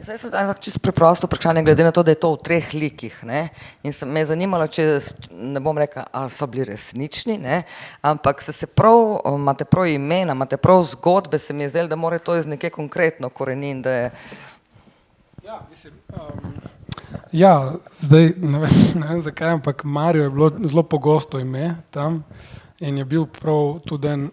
Zdaj sem tako čisto preprosto vprašanje, glede na to, da je to v 3 likih, ne? In me je zanimalo, če, ne bom rekla, ali so bili resnični, ne? Ampak imate prav imena, imate prav zgodbe, se mi je zdelo, da mora to iz nekje konkretno korenin, da je... Ja, mislim, zdaj ne vem zakaj, ampak Mario je bilo zelo pogosto ime tam in je bil prav tudi en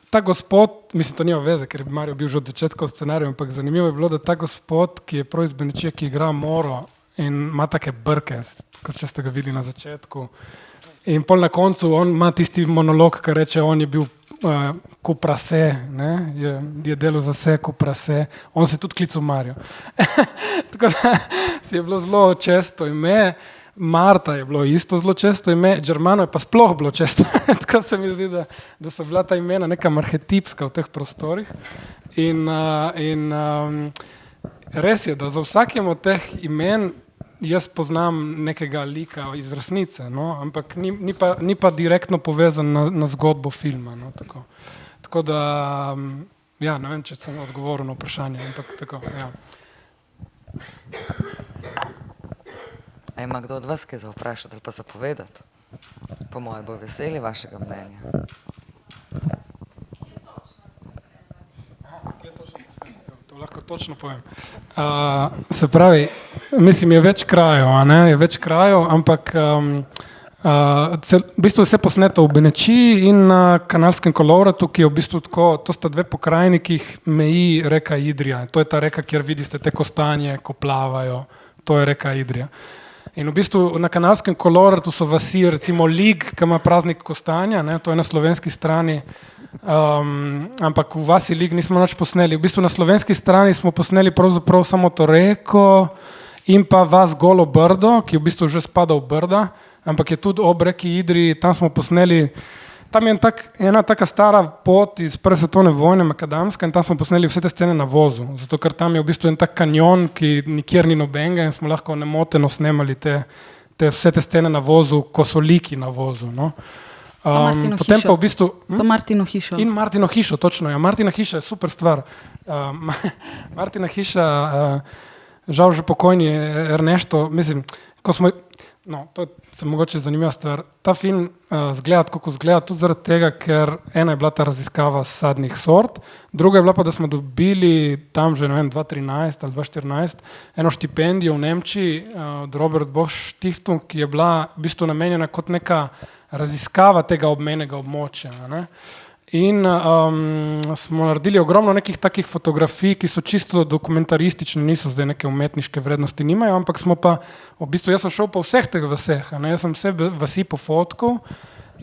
ta gospod, mislim, to nima veze, ker je Mario bil že od začetka v scenariju, ampak zanimivo je bilo, da ta gospod, ki je prav iz Benečija, ki igra Moro in ima take brke, kot če ste ga videli na začetku. In pol na koncu on ima tisti monolog, ki reče, on je bil kuprase, je delal za vse kuprase, on se tudi klical Mario. Tako da si je bilo zelo često ime. Marta je bilo isto zelo često ime, Germano je pa sploh bilo često, tako se mi zdi, da so bila ta imena nekam arhetipska v teh prostorih in res je, da za vsakim od teh imen jaz poznam nekega lika iz resnice, no? Ampak ni pa direktno povezan na zgodbo filma, no? Tako da, ja, ne vem, če sem odgovoril na vprašanje, ampak tako, ja. A ima kdo od vas kaj za vprašati ali pa za povedati? Po moje bo veseli vašega mnenja. To lahko točno povem. Se pravi, mislim, je več krajev, je več krajev, ampak v bistvu je vse posneto v Benečiji in na Kanalskem kolovratu, ki je v bistvu tako, to sta 2 pokrajini, ki jih meji reka Idrija. To je ta reka, kjer vidite te kostanje, ko plavajo, to je reka Idrija. In v bistvu na Kanalskem kolovratu so vasi, recimo Lig, ki ima praznik kostanja, to je na slovenski strani, ampak v vasi Lig nismo nič posneli. V bistvu na slovenski strani smo posneli pravzaprav samo to reko in pa vas Golo Brdo, ki v bistvu že spada v Brda, ampak je tudi ob reki Idriji, tam smo posneli, tam je ena taka stara pot iz Prve svetovne vojne, makadamska, in tam smo posneli vse te scene na vozu, zato ker tam je v bistvu en tak kanjon, ki nikjer ni nobenega in smo lahko nemoteno snemali vse te scene na vozu, ko so liki na vozu, no. Potem pa v bistvu... Pa Martino hišo. In Martino hišo, točno, ja, Martina hiša je super stvar. Martina hiša, žal že pokojni Ernesto, mislim, ko smo... No, to je mogoče zanimiva stvar. Ta film zgleda tako, kot zgleda, tudi zaradi tega, ker ena je bila ta raziskava sadnih sort, druga je bila pa, da smo dobili tam že, ne vem, 2013 ali 2014 eno štipendijo v Nemčiji od Robert Bosch Stiftung, ki je bila v bistvu namenjena kot neka raziskava tega obmejnega območja, ne. In smo naredili ogromno nekih takih fotografij, ki so čisto dokumentaristične, niso zdaj neke umetniške vrednosti, nimajo, ampak smo pa, v bistvu jaz sem šel po vseh teh vaseh, jaz sem vse vasi pofotkal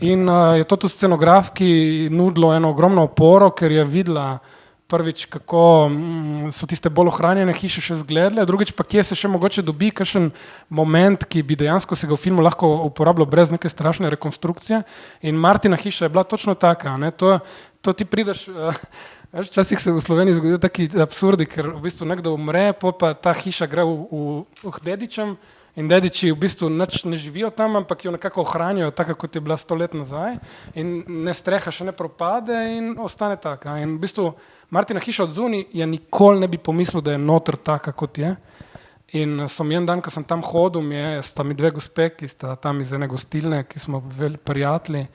in je to tudi scenografki nudilo eno ogromno oporo, ker je videla prvič, kako so tiste bolj ohranjene hiše še izgledale, drugič pa kje se še mogoče dobi kakšen moment, ki bi dejansko se ga v filmu lahko uporabljal brez neke strašne rekonstrukcije. In Martina hiša je bila točno taka, to ti prideš, včasih se v Sloveniji zgodijo taki absurdi, ker v bistvu nekdo umre, pa ta hiša gre v dedičem in dediči v bistvu nič ne živijo tam, ampak jo nekako ohranijo tako, kot je bila 100 let nazaj in ne streha še ne propade in ostane taka. In v bistvu Martina hiša od zunaj, ja nikoli ne bi pomislil, da je noter taka, kot je. In sem en dan, ko sem tam hodil, sta mi 2 gospe, ki sta tam iz ene gostilne, ki smo prijatelji,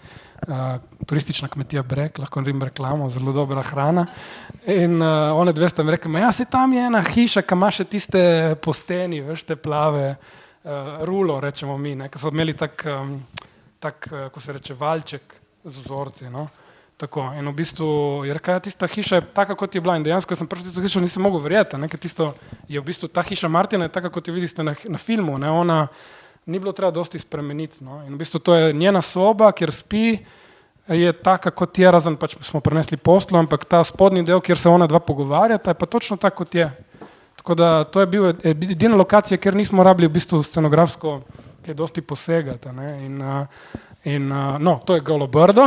turistična kmetija Breg, lahko naredim reklamo, zelo dobra hrana. In one 2 sta mi rekli, ja, saj tam je ena hiša, ki ima še tiste posteni, veš, te plave, rulo, rečemo mi, ko so imeli tak, ko se reče, valček z vzorci, no. Tako, in v bistvu je rekel, tista hiša je taka, kot je bila in dejansko sem prišel tisto hišo, nisem mogel verjeti, ker tisto je v bistvu, ta hiša Martina je taka, kot jo vidite na filmu, ona ni bilo treba dosti spremeniti, no. In v bistvu to je njena soba, kjer spi, je taka, kot je, razen pač smo prinesli posteljo, ampak ta spodnji del, kjer se ona 2 pogovarjata, je pa točno tako, kot je. Tako da to je bil edina lokacija, kjer nismo rabili v bistvu scenografsko kaj dosti posegati, ne. In no, to je Golo Brdo.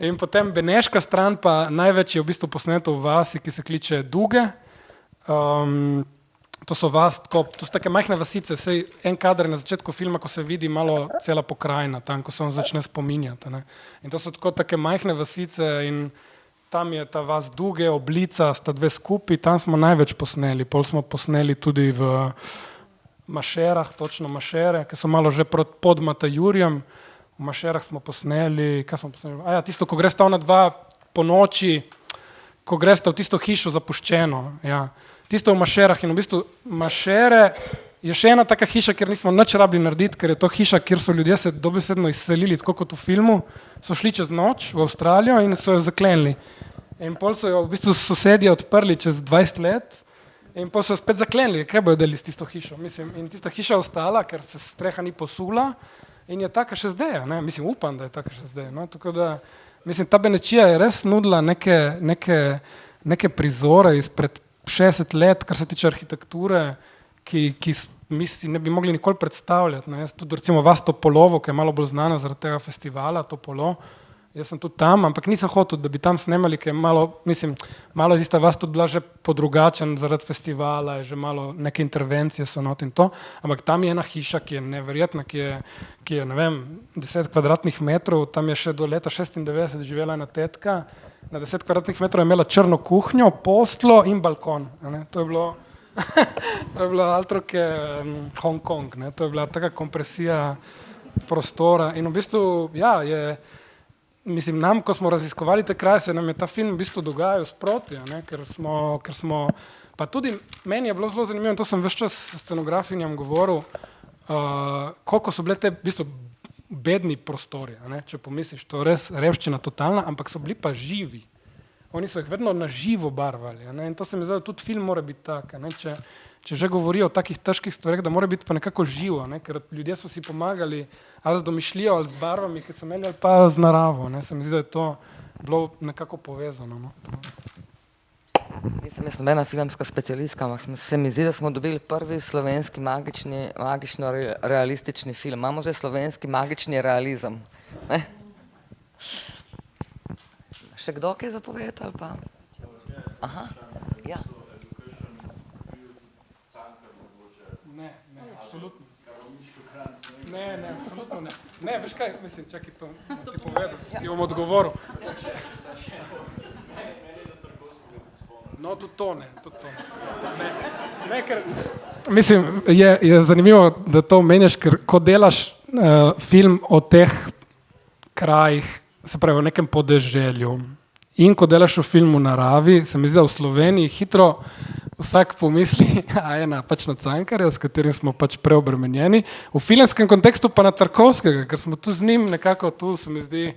In potem beneška stran pa največ je v bistvu posneto v vasi, ki se kliče Duge. To so take majhne vasice, sej en kader na začetku filma, ko se vidi malo cela pokrajina tam, ko se on začne spominjati, ne. In to so tako take majhne vasice in tam je ta vas Duge, Oblica, sta dve skupaj, tam smo največ posneli, pol smo posneli tudi v Mašerah, točno Mašere, ki so malo že pod Matajurjem, v Mašerah smo posneli, kaj smo posneli, tisto, ko gresta ona dva po noči, ko gresta v tisto hišo zapuščeno, ja. Tisto v Mašerah in v bistvu Mašere je še ena taka hiša, kjer nismo nič rabili narediti, ker je to hiša, kjer so ljudje se dobesedno izselili, tako kot v filmu, so šli čez noč v Avstralijo in so jo zaklenili. In pol so jo v bistvu sosedje odprli čez 20 let in pol so jo spet zaklenili, kaj bojo delili s tisto hišo, mislim, in tista hiša je ostala, ker se streha ni posula in je taka še zdaj, ne, mislim, upam, da je taka še zdaj, no, tako da, mislim, ta Benečija je res nudila neke prizore izpred 60 let, kar se tiče arhitekture, ki mi si ne bi mogli nikoli predstavljati. Ne. Jaz tudi recimo vas Topolovo, ki je malo bolj znana zaradi tega festivala Topolo, jaz sem tudi tam, ampak nisem hotel, da bi tam snemali, ker je malo, mislim, malo tista vas tudi bila že podrugačen zaradi festivala, je že malo neke intervencije so not in to, ampak tam je ena hiša, ki je neverjetna, ki je, ne vem, 10 kvadratnih metrov, tam je še do leta 96 živela ena tetka, na 10 kvadratnih metrov je imela črno kuhnjo, postlo in balkon, ne. To je bilo to je bilo altroke Hong Kong, ne. To je bila taka kompresija prostora in v bistvu, ja, mislim, nam, ko smo raziskovali te kraje, se nam je ta film v bistvu dogajal sproti, ne, ker smo, pa tudi meni je bilo zelo zanimivo in to sem ves čas s scenografinjam govoril, koliko so bile te v bistvu bedni prostori, ne, če pomisliš, to res revščina totalna, ampak so bili pa živi. Oni so jih vedno na živo barvali, ne, in to se mi zdi, da tudi film mora biti tak, ne, če že govorijo o takih težkih stvareh, da mora biti pa nekako živo, ne, ker ljudje so si pomagali ali z domišljijo, ali z barvami, ki so imeli, ali pa z naravo, ne, se mi zdi, da je to bilo nekako povezano, no. Nisem jaz nobena filmska specialistka, ampak se mi zdi, da smo dobili prvi slovenski magično realistični film. Imamo zdaj slovenski magični realizem, ne? Še kdo kaj zapovedati ali pa? Aha, ja. Ne, absolutno. Ne, absolutno ne. Ne, veš kaj, mislim, čakaj to, ti povedal, ti bom odgovoril. No, tudi to ne. Ne, ker, mislim, je zanimivo, da to omenjaš, ker ko delaš film o teh krajih, se pravi, v nekem podeželju in ko delaš v filmu naravi, se mi zdi, da v Sloveniji hitro vsak pomisli, pač na Cankarja, s katerim smo pač preobremenjeni, v filmskem kontekstu pa na Tarkovskega, ker smo tu z njim nekako tu, se mi zdi,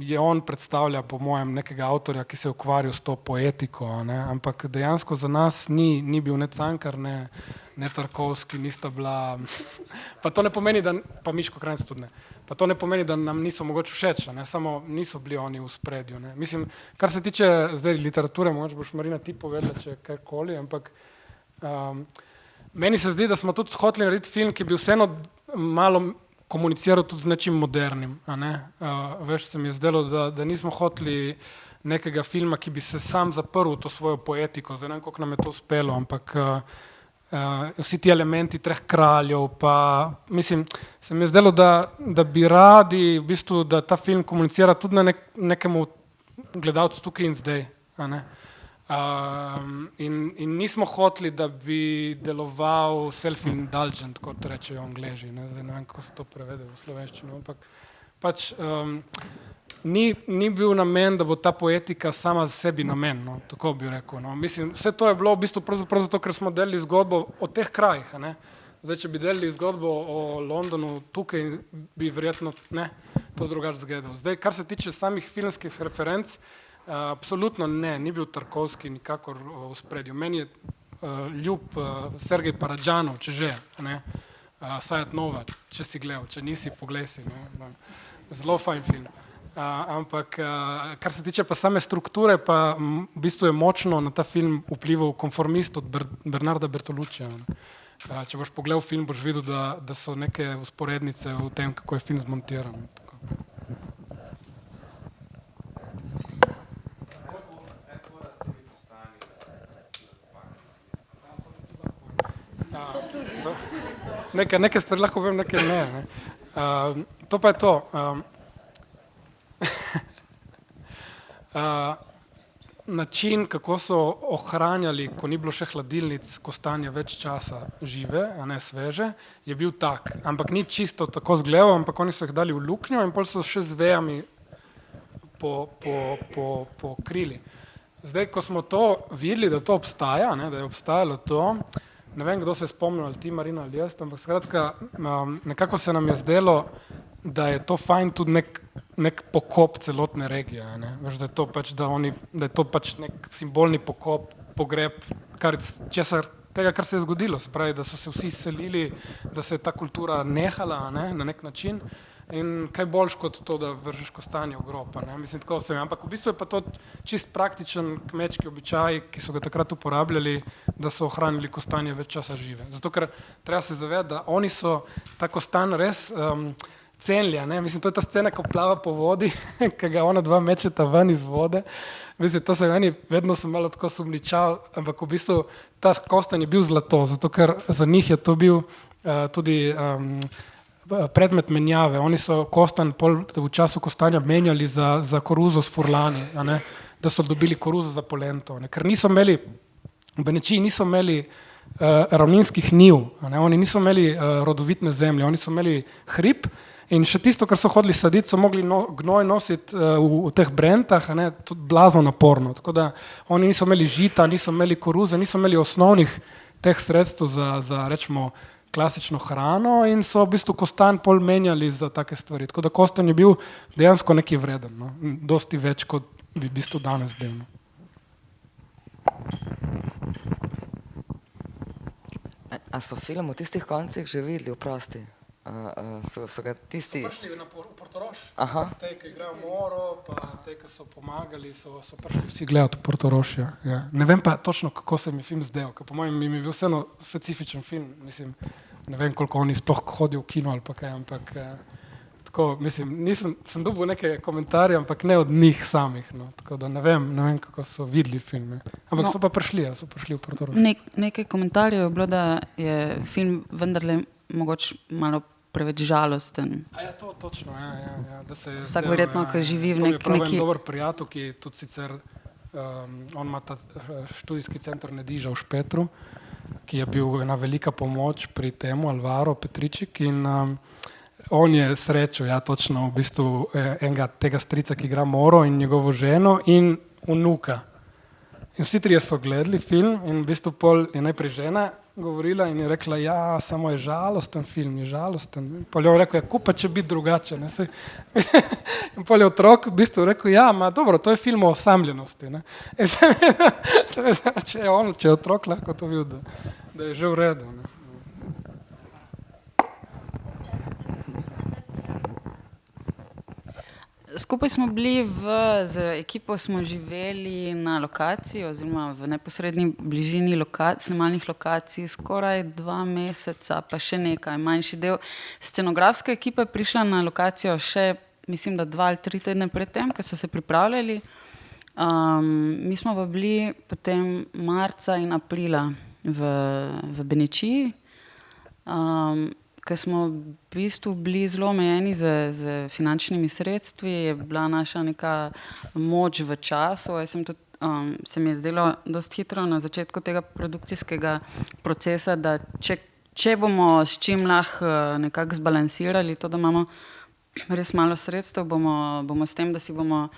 je on predstavlja po mojem nekega avtorja, ki se je ukvarjal s to poetiko, ampak dejansko za nas ni bil ne Cankar, ne Tarkovski, nista bila, pa to ne pomeni, da, pa Miško Kranjc tudi ne, pa to ne pomeni, da nam niso mogoče všeč, samo niso bili oni v spredju. Mislim, kar se tiče zdaj literature, mogoče boš Marina ti povedala, če karkoli, ampak meni se zdi, da smo tudi hoteli narediti film, ki bi vseeno malo komuniciral tudi z nečim modernim. Veš, se mi je zdelo, da nismo hoteli nekega filma, ki bi se sam zaprl v to svojo poetiko, zdaj ne vem, koliko nam je to uspelo, ampak vsi ti elementi treh kraljev, pa mislim, se mi je zdelo, da bi radi v bistvu, da ta film komunicira tudi na nekemu gledalcu tukaj in zdaj. In nismo hoteli, da bi deloval self-indulgent, kot rečejo Angleži, zdaj ne vem, kako se to prevede v slovenščino, ampak pač ni bil namen, da bo ta poetika sama za sebi namen, tako bi rekel. Mislim, vse to je bilo v bistvu pravzaprav zato, ker smo delali zgodbo o teh krajih. Zdaj, če bi delali zgodbo o Londonu tukaj, bi verjetno to drugače zgledal. Zdaj, kar se tiče samih filmskih referenc, absolutno ne, ni bil Tarkovski nikakor v spredju. Meni je ljub Sergej Paradžanov, če že, Sajat Nova, če si gledal, če nisi, poglej si, zelo fajn film. Ampak kar se tiče pa same strukture, pa v bistvu je močno na ta film vplival Konformist od Bernarda Bertoluccija. Če boš pogledal film, boš videl, da so neke vzporednice v tem, kako je film zmontiran. Nekaj stvari lahko povem, nekaj ne. To pa je to. način, kako so ohranjali, ko ni bilo še hladilnic, kostanje več časa žive, a ne sveže, je bil tak. Ampak ni čisto tako zgledal, ampak oni so jih dali v luknjo in pol so še z vejami pokrili. Zdaj, ko smo to videli, da to obstaja, ne, da je obstajalo to, ne vem, kdo se je spomnil, ali ti, Marina, ali jaz, ampak skratka, nekako se nam je zdelo, da je to fajn tudi nek pokop celotne regije, ne? Veš, da je to pač nek simbolni pokop, pogreb, tega, kar se je zgodilo, se pravi, da so se vsi selili, da se je ta kultura nehala, ne? Na nek način in kaj boljš kot to, da vržeš kostanje v grob, ne? Mislim, tako se je, ampak v bistvu je pa to čist praktičen kmečki običaj, ki so ga takrat uporabljali, da so ohranili kostanje več časa žive. Zato, ker treba se zavedati, da oni so ta kostan res cenili, ne, mislim, to je ta scena, ko plava po vodi, ki ga ona dva mečeta ven iz vode, mislim, to se meni, vedno sem malo tako sumničal, ampak v bistvu ta kostan je bil zlato, zato ker za njih je to bil tudi predmet menjave, oni so kostan v času kostanja menjali za koruzo s furlani, a ne, da so dobili koruzo za polento, ne, ker niso imeli, v Benečiji niso imeli ravninskih njiv, a ne, oni niso imeli rodovitne zemlje, oni so imeli hrib. In še tisto, kar so hodili saditi, so mogli gnoj nositi v teh brentah, a ne, tudi blazno naporno. Tako da oni niso imeli žita, niso imeli koruze, niso imeli osnovnih teh sredstev za rečemo, klasično hrano in so v bistvu kostan pol menjali za take stvari. Tako da kostan je bil dejansko nekaj vreden, no? Dosti več, kot bi v bistvu danes bil. No? A so film v tistih koncih že videli, oprosti? So ga tisti... So prišli na Portorož, te, ki igrajo Moro, pa te, ki so pomagali, so prišli vsi gledati v Portorož, ja. Ne vem pa točno, kako se mi film zdel, ker po mojem mi je bil vseeno specifičen film, mislim, ne vem, koliko oni sploh hodijo v kino ali pa kaj, ampak tako, mislim, sem dobil neke komentarje, ampak ne od njih samih, no, tako da ne vem, kako so videli film, ampak no, so pa prišli v Portorož. Nekaj komentarjev je bilo, da je film vendarle mogoče malo preveč žalosten. A ja, to točno, ja. Da se vsak verjetno, ki živi v neki... To mi je prav en dober prijatelj, ki tudi sicer, on ima ta študijski center Nediža v Špetru, ki je bil ena velika pomoč pri temu, Alvaro Petričik, in on je srečal, ja, točno v bistvu enega tega strica, ki igra Moro in njegovo ženo in vnuka. In vsi trije so gledali film in v bistvu pol je najprej žena govorila in je rekla, ja, samo je žalosten film, je žalosten. Pol je rekel, ja, kupa če biti drugače, ne, sej. In pol je otrok v bistvu rekel, ja, ma dobro, to je film o osamljenosti, ne. In če je otrok lahko to videl, da je že v redu, ne. Skupaj smo bili z ekipo smo živeli na lokaciji oziroma v neposredni bližini snemalnih lokacij skoraj 2 meseca, pa še nekaj, manjši del. Scenografska ekipa je prišla na lokacijo še, mislim, da 2 ali 3 tedne pred tem, ko so se pripravljali. Mi smo pa bili potem marca in aprila v Benečiji, ker smo v bistvu bili zelo omejeni z finančnimi sredstvi, je bila naša neka moč v času. Jaz sem tudi, se mi je zdelo dosti hitro na začetku tega produkcijskega procesa, da če bomo s čim lahko nekako zbalansirali to, da imamo res malo sredstev, bomo s tem, da si bomo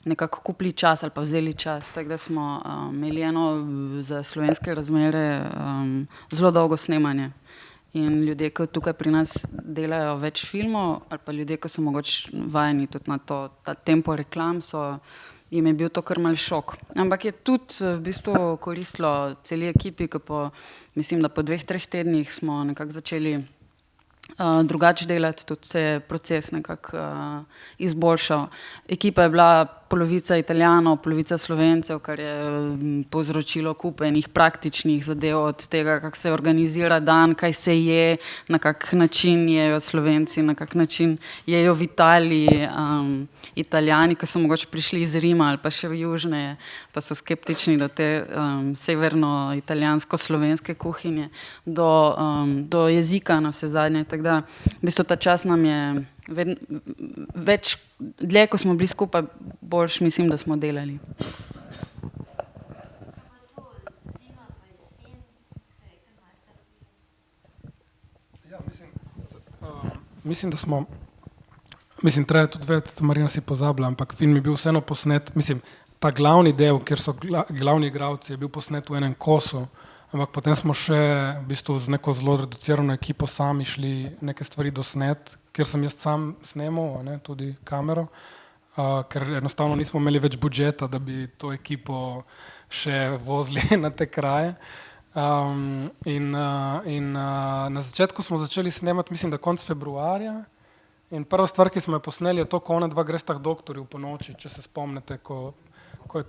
nekako kupili čas ali pa vzeli čas. Tako da smo imeli eno za slovenske razmere zelo dolgo snemanje. In ljudje, ki tukaj pri nas delajo več filmov, ali pa ljudje, ki so mogoče vajeni tudi na ta tempo reklam, jim je bil to kar mal šok. Ampak je tudi v bistvu koristilo celi ekipi, ki mislim, da po 2-3 tednih smo nekako začeli drugače delati, tudi se je proces nekako izboljšal. Ekipa je bila polovica Italijanov, polovica Slovencev, kar je povzročilo kup enih praktičnih zadev, od tega, kako se organizira dan, kaj se je, na kak način jejo Slovenci, na kak način jejo v Italiji Italijani, ki so mogoče prišli iz Rima ali pa še v južneje, pa so skeptični do te severno-italijansko-slovenske kuhinje, do jezika na vse zadnje. Tako tako da v bistvu ta čas nam je več, dlje, ko smo bili skupaj, boljš mislim, da smo delali. Mislim, da smo, treba tudi vedeti, da Marina si pozabila, ampak film je bil vseeno posnet, ta glavni del, kjer so glavni igralci, je bil posnet v enem kosu, ampak potem smo še v bistvu z neko zelo reducirano ekipo sami šli neke stvari dosnet, kjer sem jaz sam snemal, tudi kamero, ker enostavno nismo imeli več budžeta, da bi to ekipo še vozili na te kraje. Na začetku smo začeli snemati, mislim, da konec februarja, in prva stvar, ki smo jo posneli, je to, ko ona dva gresta k doktorju po noči, če se spomnite, ko je,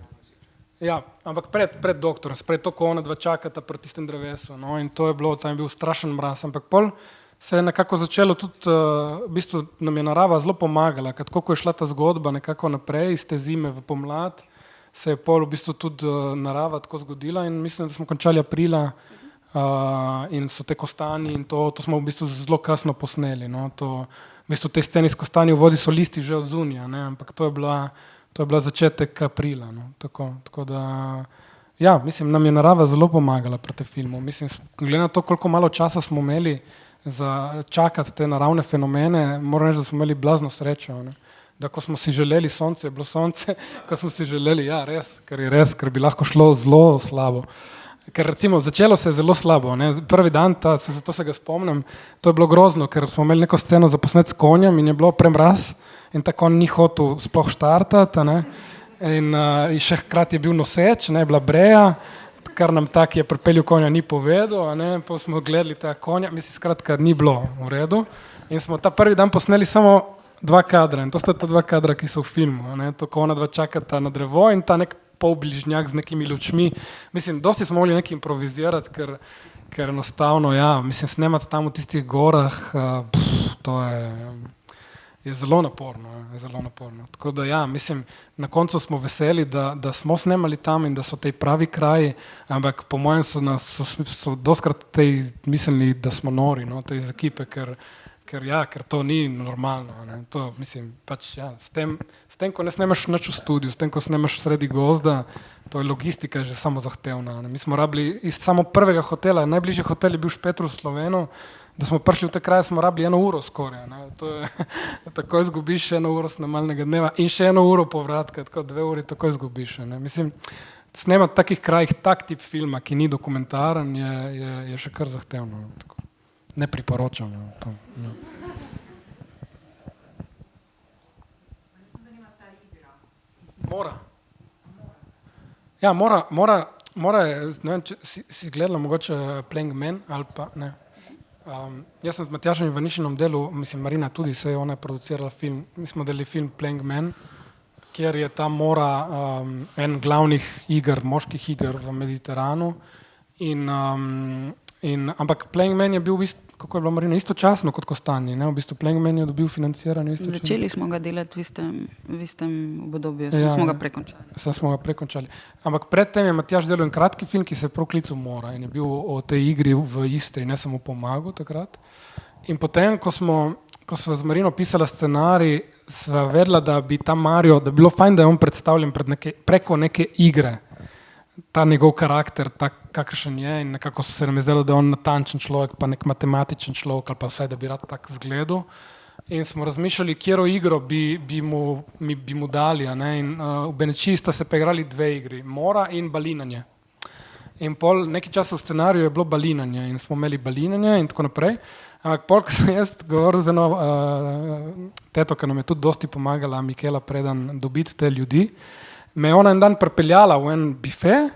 ja, ampak pred doktorjem, spred to, ko ona dva čakata pri tistem drevesu, no, in to je bilo, tam je bil strašen mraz, ampak pol se je nekako začelo tudi, v bistvu nam je narava zelo pomagala, ker tako, ko je šla ta zgodba nekako naprej iz te zime v pomlad, se je pol v bistvu tudi narava tako zgodila in mislim, da smo končali aprila in so te kostanji in to smo v bistvu zelo kasno posneli, no, to, v bistvu te sceni s kostanji v vodi so listi že od zunija, ne, ampak to je bila začetek aprila, no, tako da, ja, mislim, nam je narava zelo pomagala pri tem filmu, mislim, glede na to, koliko malo časa smo imeli za čakati te naravne fenomene, moram reči, da smo imeli blazno srečo, ne. Da ko smo si želeli sonce, je bilo sonce, ko smo si želeli, ja, res, ker bi lahko šlo zelo slabo. Ker recimo začelo se je zelo slabo, ne? Prvi dan, zato se ga spomnim, to je bilo grozno, ker smo imeli neko sceno za posnet s konjem in je bilo premraz in ta konj ni hotel sploh štartati, ne? In še hkrati je bil noseč, ne, bila breja, kar nam tak je pripeljal konja ni povedal, ne? Pa smo gledali ta konja, mislim, skratka, ni bilo v redu in smo ta prvi dan posneli samo 2 kadra in to sta ta 2 kadra, ki so v filmu, ne? To, ko ona dva čakata na drevo in ta nek polbližnjak z nekimi lučmi. Mislim, dosti smo mogli nekaj improvizirati, ker enostavno, ja, mislim, snemati tam v tistih gorah, to je zelo naporno, Tako da, ja, mislim, na koncu smo veseli, da smo snemali tam in da so tej pravi kraji, ampak po mojem so doskrat tej mislili, da smo nori, no, tej iz ekipe, ker to ni normalno, ne. To, mislim, pač, ja, s tem, ko ne snemaš nič v studiu, s tem, ko snemaš sredi gozda, to je logistika že samo zahtevna, ne. Mi smo rabili iz samo prvega hotela, najbližji hotel je bil Špetru v Slovenu, da smo prišli v te kraje, smo rabili 1 uro skoraj, ne. To je, tako izgubiš 1 uro snemalnega dneva in še 1 uro povratka, tako 2 uri tako izgubiš, ne. Mislim, snemati v takih krajih tak tip filma, ki ni dokumentaren, je še kar zahtevno, tako. Ne priporočam to. Ja. Mora. Ja, mora je, ne vem, če si gledala mogoče Playing Man ali pa ne. Jaz sem z Matjažem Ivanišinom delal, mislim, Marina tudi, se je ona producirala film, mi smo delali film Playing Man, kjer je ta mora en glavnih iger, moških iger v Mediteranu ampak Playing Man je bil v bistvu, kako je bilo, Marina, istočasno kot Kostanji, ne, v bistvu Playing Man je dobil financiranje istočasno. Začeli smo ga delati v istem obdobju, smo ga prekončali. Smo ga prekončali. Ampak predtem je Matjaž delal en kratki film, ki se je prav klical Mora in je bil o tej igri v Istri, ne samo pomagal takrat. In potem, ko smo z Marino pisala scenarij, sva vedela, da bi ta Mario, da bi bilo fajn, da je on predstavljen preko neke igre, ta njegov karakter, tak, kakršen je in nekako se nam je zdelo, da je on natančen človek, pa nek matematičen človek ali pa vsaj, da bi rad tak zgledal. In smo razmišljali, katero igro bi mu dali, ne? In v Benečiji sta se pa igrali 2 igri, Mora in balinanje. In pol nekaj časa v scenariju je bilo balinanje in smo imeli balinanje in tako naprej. Ampak pol, ko sem jaz govoril z eno teto, ki nam je tudi dosti pomagala, Mikela Predan, dobiti te ljudi, me je ona en dan pripeljala v en bife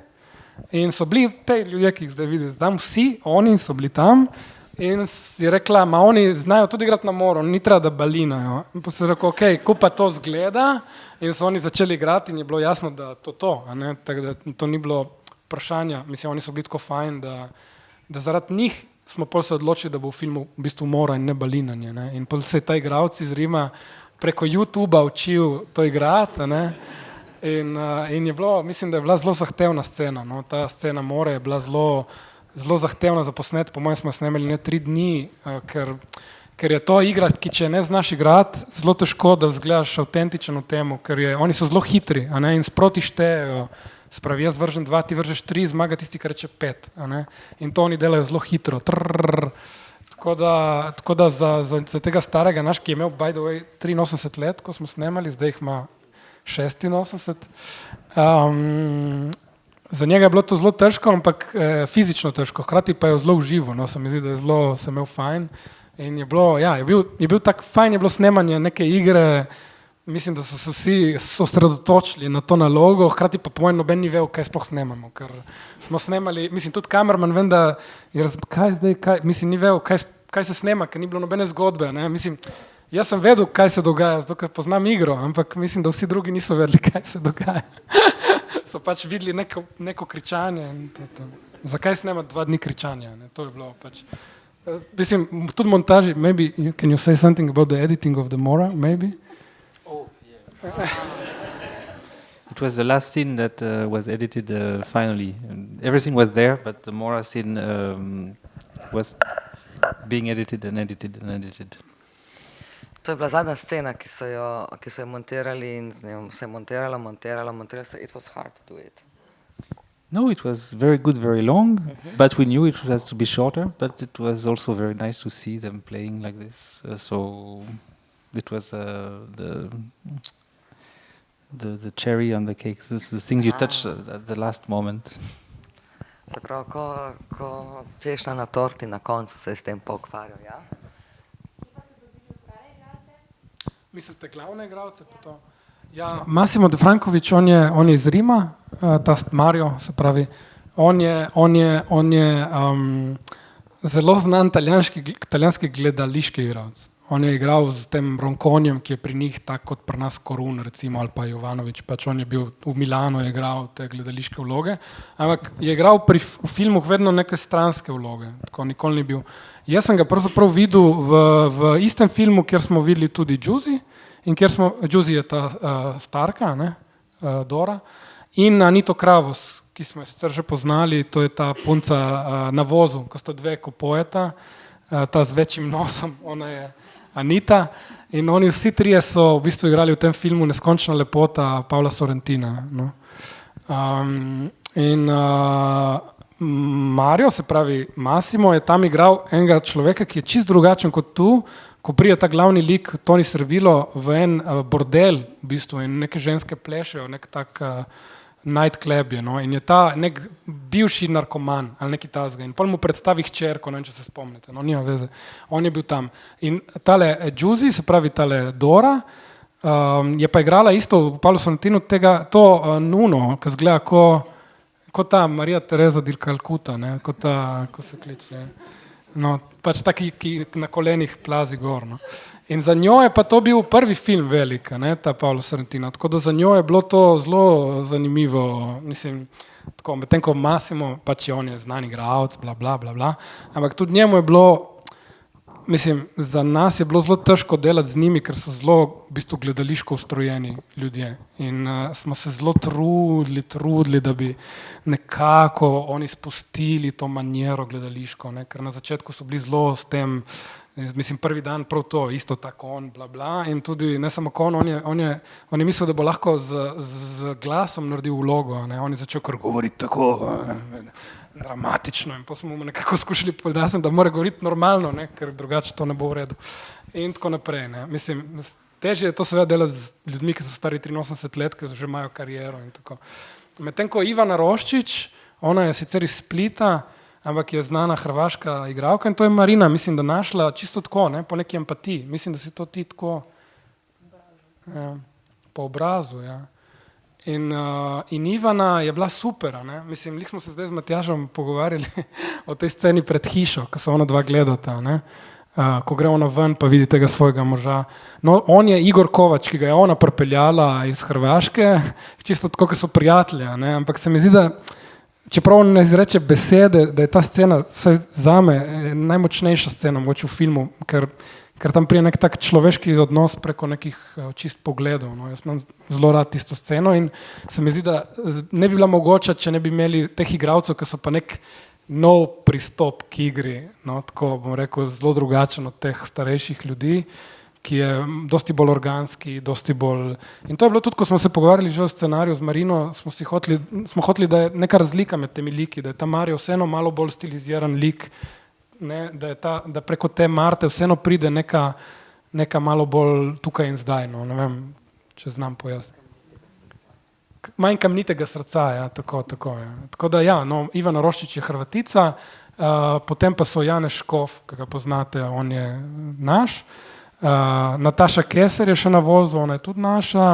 in so bili te ljudje, ki jih zdaj vidite, tam vsi, oni so bili tam in je rekla, ma oni znajo tudi igrati na moru, ni treba, da balinajo. In pa sem rekel, okej, ko pa to zgleda in so oni začeli igrati in je bilo jasno, da to, a ne, tako da to ni bilo vprašanja, mislim, oni so bili tako fajn, da zaradi njih smo pol se odločili, da bo v filmu v bistvu mora in ne balinanje, ne. In pol se je ta igralec iz Rima preko YouTubea učil to igrati, a ne. In je bilo, mislim, da je bila zelo zahtevna scena, no, ta scena More je bila zelo zahtevna za posnet, po mojem smo snemali 3 dni, ker je to igra, ki če ne znaš igrati, zelo težko, da zgledaš avtentičen v temu, ker oni so zelo hitri, a ne, in sproti štejejo. Spravi, jaz vržem 2, ti vržeš 3, zmaga tisti, ki reče 5, a ne, in to oni delajo zelo hitro. Tako da za tega starega naš, ki je imel, by the way, 83 let, ko smo snemali, zdaj jih ima 86. Za njega je bilo to zelo težko, ampak fizično težko, hkrati pa je zelo uživo, no, se mi zdi, da je zelo, se imel fajn. In je bilo, ja, je bil tak fajn, je bilo snemanje neke igre, mislim, da so se vsi osredotočili na to nalogo, hkrati pa po mojem noben ni vedel, kaj sploh snemamo, ker smo snemali, mislim, tudi kamerman vem, da je mislim, ni vedel, kaj se snema, ker ni bilo nobene zgodbe, ne, mislim, jaz sem vedel, kaj se dogaja, zato ker poznam igro, ampak mislim, da vsi drugi niso vedeli, kaj se dogaja. So pač videli neko kričanje in to. Zakaj snemati 2 dni kričanja, ne? To je bilo pač. Mislim, tudi montaži, maybe, can you say something about the editing of the Mora, maybe? Oh, yeah. It was the last scene that was edited finally. Everything was there, but the Mora scene was being edited and edited and edited. To je bila zadnja scena, ki so jo montirali in z njo se je montirala. It was hard to do it. No, it was very good, very long, but we knew it has to be shorter, but it was also very nice to see them playing like this. So it was the cherry on the cake. This is the thing you touch at the last moment. Se pravi, ko češnja na torti na koncu se je s tem pokvarjal, ja? Mislite glavne igralce pa to? Ja, Massimo De Franković, on je iz Rima, ta Mario, se pravi, on je zelo znan italijanski gledališki igralec. On je igral z tem Ronconjem, ki je pri njih tako kot pri nas Korun, recimo, ali pa Jovanović, pač on je bil v Milanu, je igral te gledališke vloge, ampak je igral v filmih vedno neke stranske vloge, tako nikoli ni bil. Jaz sem ga pravzaprav videl v istem filmu, kjer smo videli tudi Giusy, in kjer smo, Giusy je ta starka, ne, Dora, in Anito Kravos, ki smo jo sicer že poznali, to je ta punca na vozu, ko sta dve, ko pojeta, ta z večjim nosom, ona je Anita, in oni vsi trije so v bistvu igrali v tem filmu Neskončna lepota Pavla Sorrentina. No. Mario, se pravi Massimo, je tam igral enega človeka, ki je čist drugačen kot tu, ko prije ta glavni lik Toni Servillo v en bordel v bistvu in neke ženske plešejo, nek tak nightclub je, no, in je ta nek bivši narkoman ali neki tazga in pol mu predstavi hčerko, ne vem, če se spomnite, no, nima veze, on je bil tam. In tale Giusy, se pravi tale Dora, je pa igrala isto v Pavlu Sorrentinu to Nuno, ki zgleda kot ta Marija Teresa del Calcutta, ne, kot ta, ko se kliče, no, pač taki, ki na kolenih plazi gor, no. In za njo je pa to bil prvi film velik, ne, ta Pavlo Sorrentino, tako da za njo je bilo to zelo zanimivo, mislim, tako, medtem ko Massimo, pač on je znan igralec, bla, bla, bla, bla, ampak tudi njemu je bilo, mislim, za nas je bilo zelo težko delati z njimi, ker so zelo v bistvu gledališko ustrojeni ljudje in smo se zelo trudili, da bi nekako oni spustili to manjero gledališko, ne, ker na začetku so bili zelo s tem, mislim, prvi dan prav to, isto tako on, bla, bla, in tudi ne samo on je mislil, da bo lahko z glasom naredil vlogo, ne, on je začel kar govoriti tako dramatično in potem smo mu nekako skušali povedati, da mora govoriti normalno, ne, ker drugače to ne bo v redu. In tako naprej, ne. Mislim, težje je to seveda delati z ljudmi, ki so stari 83 let, ki že imajo kariero in tako. Medtem ko Ivana Roščič, ona je sicer iz Splita, ampak je znana hrvaška igralka in to je Marina, mislim, da našla čisto tako, ne, po neki empatiji. Mislim, da si to ti tako po obrazu, ja. In Ivana je bila super, ne? Mislim, lih smo se zdaj z Matjažem pogovarjali o tej sceni pred hišo, ko so ona dva gledata, ne? Ko gre ona ven, pa vidi tega svojega moža. No, on je Igor Kovač, ki ga je ona pripeljala iz Hrvaške, čisto tako, ko so prijatelji, ne? Ampak se mi zdi, da čeprav on ne izreče besede, da je ta scena, vsaj zame, najmočnejša scena mogoče v filmu, ker tam prije nek tak človeški odnos preko nekih čist pogledov. No. Jaz imam zelo rad tisto sceno in se mi zdi, da ne bi bila mogoča, če ne bi imeli teh igralcev, ki so pa nek nov pristop k igri, no, tako bom rekel, zelo drugačen od teh starejših ljudi, ki je dosti bolj organski, dosti bolj... In to je bilo tudi, ko smo se pogovarjali že o scenariju z Marino, smo hoteli, da je neka razlika med temi liki, da je ta Mario vseeno malo bolj stiliziran lik, ne, da preko te Marte vseeno pride neka malo bolj tukaj in zdaj, no, ne vem, če znam pojasniti. Manj kamnitega srca, ja, tako, ja. Tako da ja, no, Ivana Roščič je Hrvatica, potem pa so Janez Škof, ki ga poznate, on je naš, Nataša Keser je še na vozu, ona je tudi naša,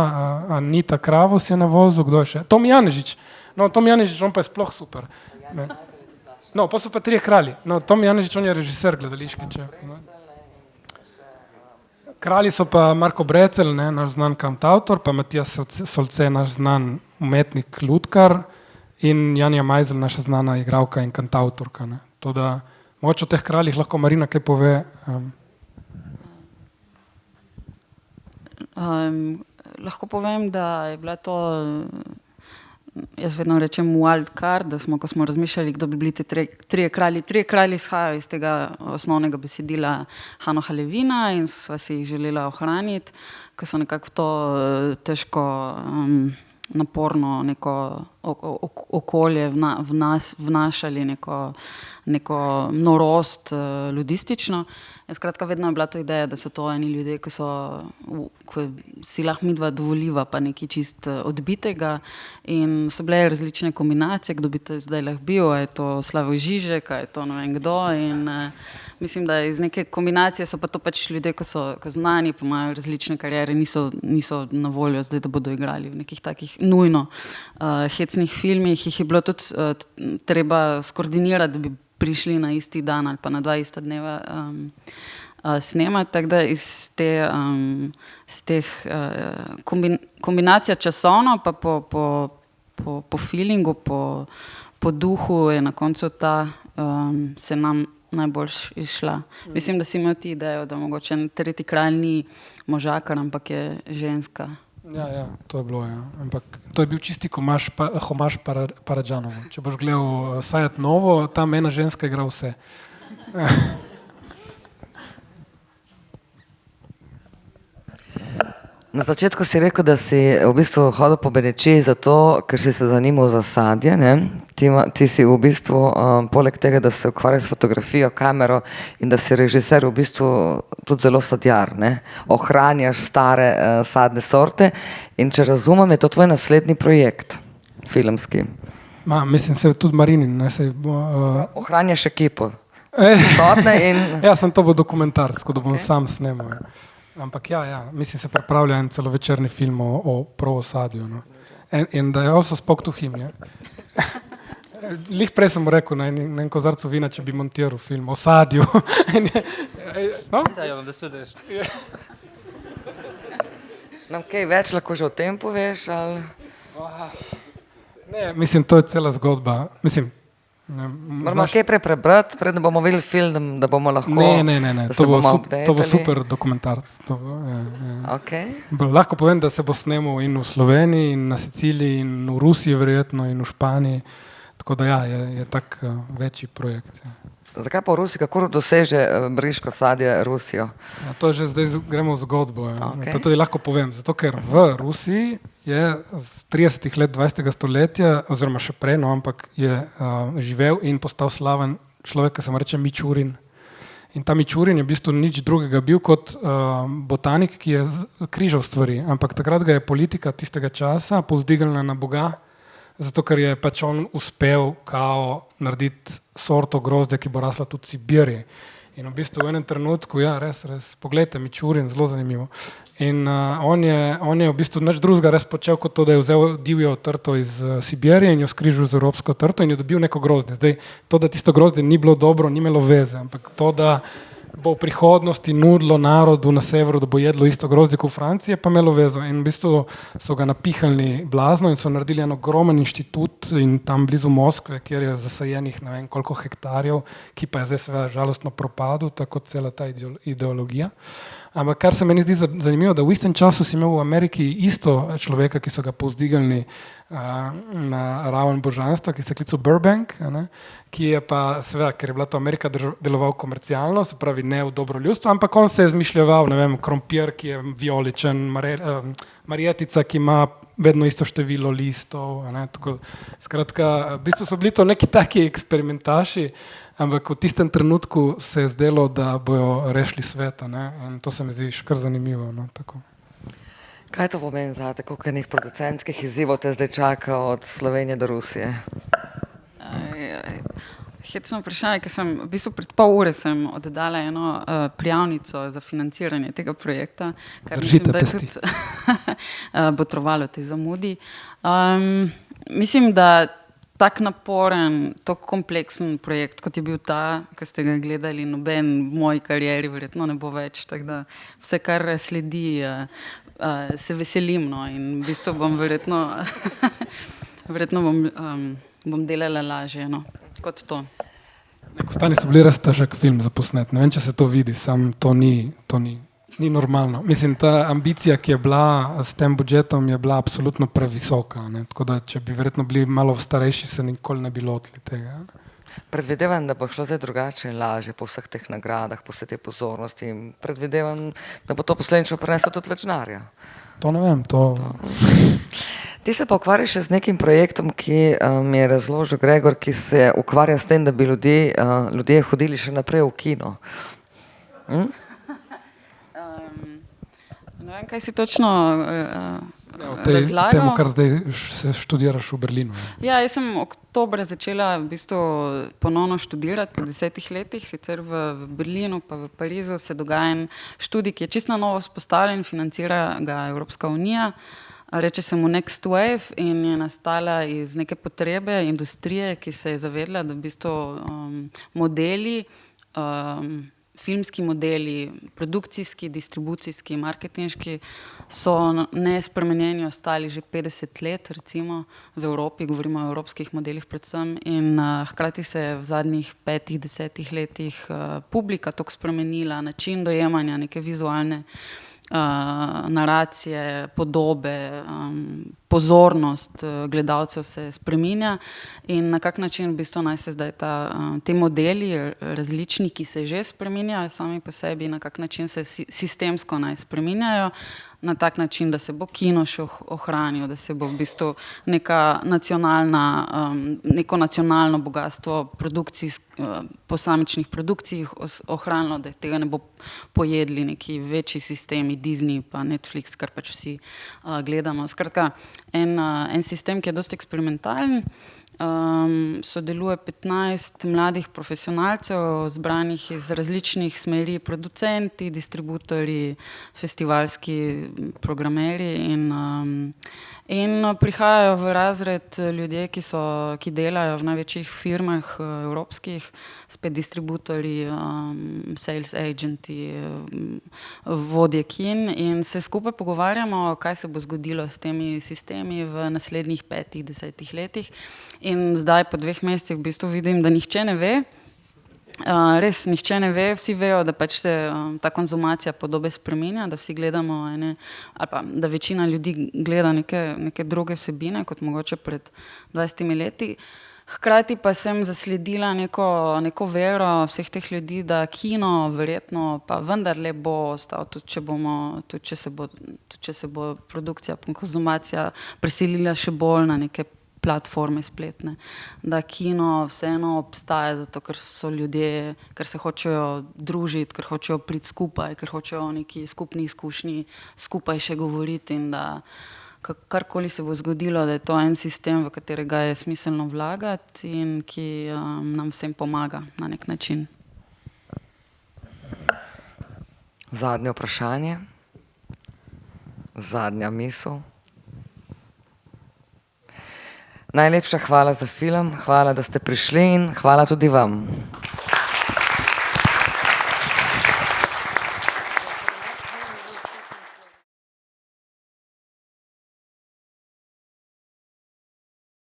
Anita Kravos je na vozu, kdo je še? Tom Janežič, no, Tom Janežič, on pa je sploh super. Ne. No, pa so pa Trije kralji, no, Tom Janežič, on je režiser gledališki, če... No. Kralji so pa Marko Brecelj, ne, naš znan kantautor, pa Matijas Solce, naš znan umetnik lutkar in Janja Majzelj, naša znana igralka in kantautorka. Ne. To, da mogoče o teh kraljih lahko Marina kaj pove. Lahko povem, da je bila to, jaz vedno rečem wild card, da smo, ko smo razmišljali, kdo bi bili te trije kralji izhajajo iz tega osnovnega besedila Hanoha Levina in sva si jih želela ohraniti, ko so nekako to težko, naporno neko okolje vnašali, neko norost ludistično. Skratka, vedno je bila to ideja, da so to eni ljudje, ko si lahko midva dovoliva pa nekaj čist odbitega in so bile različne kombinacije, kdo bi te zdaj lahko bil, a je to Slavoj Žižek, a je to ne vem kdo in mislim, da iz neke kombinacije so pa to pač ljudje, ko znani, pa imajo različne kariere, niso na voljo zdaj, da bodo igrali v nekih takih nujno hecnih filmih, jih je bilo tudi treba skoordinirati, da bi prišli na isti dan ali pa na 2 ista dneva snemati, tako da iz teh kombinacija časovno pa po feelingu, po duhu je na koncu ta se nam najboljš izšla. Mislim, da si imel ti idejo, da mogoče tretji kralj ni možakar, ampak je ženska. Ja, to je bilo, ja. Ampak to je bil čisti homaž Paradžanovu. Če boš gledal Sajat Novo, tam ena ženska igra vse. Na začetku si rekel, da si v bistvu hodil po Benečiji zato, ker si se zanimal za sadje, ne? Ti si v bistvu, poleg tega, da se ukvarjaš s fotografijo, kamero in da si režiser, v bistvu tudi zelo sadjar, ne? Ohranjaš stare sadne sorte in če razumem, je to tvoj naslednji projekt, filmski. Mislim, se tudi Marinin, ne, Ohranjaš ekipo. Sortne in... Ja, sem to bo dokumentarsko, da bom sam snemal. Ampak ja, mislim, se pripravlja en celovečerni film o pravosadju. No. In da je also spoke to him. Ja. Lih prej sem mu rekel na en kozarcu vina, če bi montiral film o sadju. No? Nam kaj več lahko že o tem poveš? Ali... Ne, mislim, to je cela zgodba. Mislim, moramo kaj prebrati, preden bomo videli film, da bomo lahko... Ne, to bo super dokumentarc. Okay. Lahko povem, da se bo snemal in v Sloveniji, in na Siciliji, in v Rusiji verjetno, in v Španiji. Tako da ja, je tak večji projekt. Ja. Zakaj pa v Rusiji, kako doseže briško sadje Rusijo? Ja, to je že zdaj gremo v zgodbo. Ja. Okay. To tudi lahko povem, zato ker v Rusiji je v 30 let 20. stoletja, oziroma še prej, no, ampak je živel in postal slaven človek, ki se mu reče Mičurin. In ta Mičurin je v bistvu nič drugega bil kot botanik, ki je križal stvari, ampak takrat ga je politika tistega časa povzdignila na Boga, zato ker je pač on uspel kao narediti sorto grozdja, ki bo rasla tudi v Sibiriji. In v bistvu v enem trenutku, ja, res, poglejte, Mičurin, zelo zanimivo. In on je v bistvu nič drugega res počel kot to, da je vzel divjo trto iz Sibirije in jo skrižil z evropsko trto in je dobil neko grozdje. Zdaj, to, da tisto grozdje ni bilo dobro, ni imelo veze, ampak to, da bo v prihodnosti nudilo narodu na severu, da bo jedlo isto grozdje kot v Franciji, pa imelo vezo. In v bistvu so ga napihali blazno in so naredili en ogromen inštitut in tam blizu Moskve, kjer je zasajenih ne vem koliko hektarjev, ki pa je zdaj seveda žalostno propadel, tako cela ta ideologija. Ampak kar se meni zdi zanimivo, da v istem času si imel v Ameriki isto človeka, ki so ga povzdignili na raven božanstva, ki se je klical Burbank, ne, ki je pa, seveda, ker je bila to Amerika, deloval komercialno, se pravi ne v dobro ljudstvo, ampak on se je izmišljeval, ne vem, krompir, ki je vijoličen, marjetica, ki ima vedno isto število listov. Ne, tako, skratka, v bistvu so bili to neki taki eksperimentaši, ampak v tistem trenutku se je zdelo, da bojo rešili sveta, ne, in to se mi zdi kar zanimivo. No, tako. Kaj to pomeni zate, koliko enih producentskih izzivov te zdaj čaka od Slovenije do Rusije? Hecno vprašanje, ker sem v bistvu pred pol ure sem oddala eno prijavnico za financiranje tega projekta, kar Držite mislim, da je tudi botrovalo tej zamudi. Mislim, da tak naporen, tako kompleksen projekt, kot je bil ta, ki ste ga gledali, noben v moji karieri verjetno ne bo več, tako da vse, kar sledi, se veselim, no, in v bistvu bom verjetno bom delala lažje, no, kot to. Kostani so bili res težek film za posnet. Ne vem, če se to vidi, sam to ni normalno. Mislim, ta ambicija, ki je bila s tem budžetom, je bila absolutno previsoka. Ne? Tako da, če bi verjetno bili malo starejši, se nikoli ne bi lotili tega. Ne? Predvidevam, da bo šlo zdaj drugače in lažje po vseh teh nagradah, po vsej tej pozornosti. Predvidevam, da bo to posledično prineslo tudi več denarja. To ne vem, to... Ti se pa ukvarjaš še z nekim projektom, ki mi je razložil Gregor, ki se ukvarja s tem, da bi ljudje hodili še naprej v kino. Ne vem, kaj si točno razlagal. Temu, kar zdaj študiraš v Berlinu. Ja, jaz sem oktobra začela v bistvu ponovno študirati po 10 letih, sicer v Berlinu pa v Parizu se dogaja en študij, ki je čisto na novo vzpostavljen, financira ga Evropska unija. Reče se mu Next Wave in je nastala iz neke potrebe industrije, ki se je zavedla, da v bistvu modeli, filmski modeli, produkcijski, distribucijski, marketinški so nespremenjeni ostali že 50 let, recimo v Evropi, govorimo o evropskih modelih predvsem, in hkrati se je v zadnjih 5-10 letih publika toliko spremenila, način dojemanja, neke vizualne naracije, podobe, pozornost gledalcev se spreminja in na kak način v bistvu naj se zdaj te modeli različni, ki se že spreminjajo sami po sebi, na kak način se sistemsko naj spreminjajo, na tak način, da se bo kino še ohranil, da se bo v bistvu neko nacionalno bogatstvo posamičnih produkcij ohranilo, da tega ne bo pojedli neki večji sistemi, Disney pa Netflix, kar pač vsi gledamo. Skratka, en sistem, ki je dosti eksperimentalen, sodeluje 15 mladih profesionalcev, zbranih iz različnih smeri, producenti, distributorji, festivalski programerji in prihajajo v razred ljudje, ki delajo v največjih firmah evropskih, spet distributorji, sales agenti, vodje kin in se skupaj pogovarjamo, kaj se bo zgodilo s temi sistemi v naslednjih 5-10 letih. In zdaj po 2 mesecih v bistvu vidim, da nihče ne ve, res nihče ne ve, vsi vejo, da pač se ta konzumacija podobe spreminja, da vsi gledamo ali pa da večina ljudi gleda neke druge vsebine, kot mogoče pred 20 leti. Hkrati pa sem zasledila neko vero vseh teh ljudi, da kino verjetno pa vendarle bo ostal, tudi če se bo produkcija, konzumacija preselila še bolj na neke platforme spletne, da kino vseeno obstaja, zato ker so ljudje, ker se hočejo družiti, ker hočejo priti skupaj, ker hočejo o neki skupni izkušnji skupaj še govoriti in da karkoli se bo zgodilo, da je to en sistem, v katerega je smiselno vlagati in ki nam vsem pomaga na nek način. Zadnje vprašanje, zadnja misel. Najlepša hvala za film, hvala, da ste prišli in hvala tudi vam.